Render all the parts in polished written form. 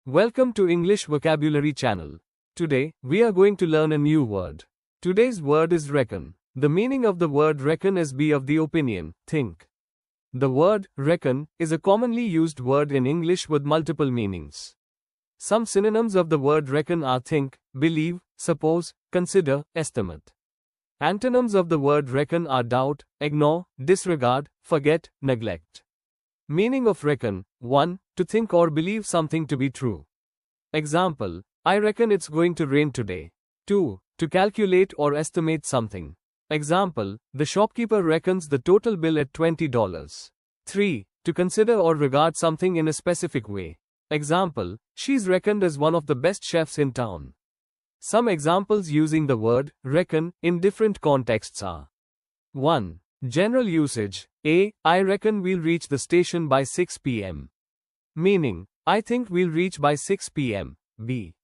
Welcome to English Vocabulary Channel. Today, we are going to learn a new word. Today's word is reckon. The meaning of the word reckon is be of the opinion, think. The word reckon is a commonly used word in English with multiple meanings. Some synonyms of the word reckon are think, believe, suppose, consider, estimate. Antonyms of the word reckon are doubt, ignore, disregard, forget, neglect. Meaning of reckon: 1. To think or believe something to be true. Example: I reckon it's going to rain today. 2. To calculate or estimate something. Example: the shopkeeper reckons the total bill at $20. 3. To consider or regard something in a specific way. Example: she's reckoned as one of the best chefs in town. Some examples using the word reckon in different contexts are: 1. General usage: A. I reckon we'll reach the station by 6 p.m. Meaning, I think we'll reach by 6 p.m. B.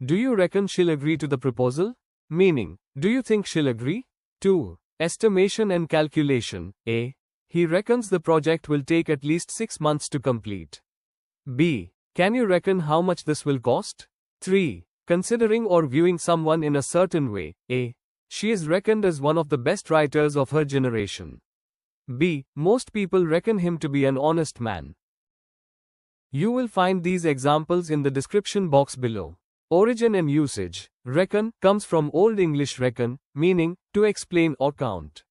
Do you reckon she'll agree to the proposal? Meaning, do you think she'll agree? 2. Estimation and calculation: A. He reckons the project will take at least 6 months to complete. B. Can you reckon how much this will cost? 3. Considering or viewing someone in a certain way: A. She is reckoned as one of the best writers of her generation. B. Most people reckon him to be an honest man. You will find these examples in the description box below. Origin and usage: reckon comes from Old English reckon, meaning to explain or count.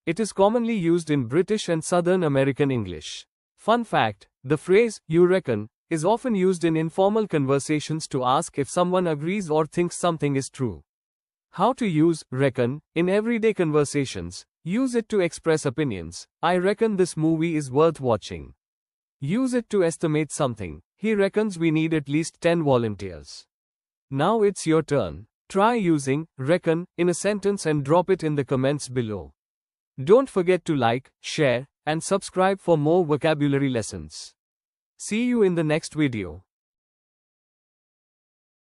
It is commonly used in British and Southern American English. Fun fact: the phrase "you reckon" is often used in informal conversations to ask if someone agrees or thinks something is true. How to use reckon in everyday conversations: use it to express opinions. I reckon this movie is worth watching. Use it to estimate something: he reckons we need at least 10 volunteers. Now it's your turn. Try using reckon in a sentence and drop it in the comments below. Don't forget to like, share, and subscribe for more vocabulary lessons. See you in the next video.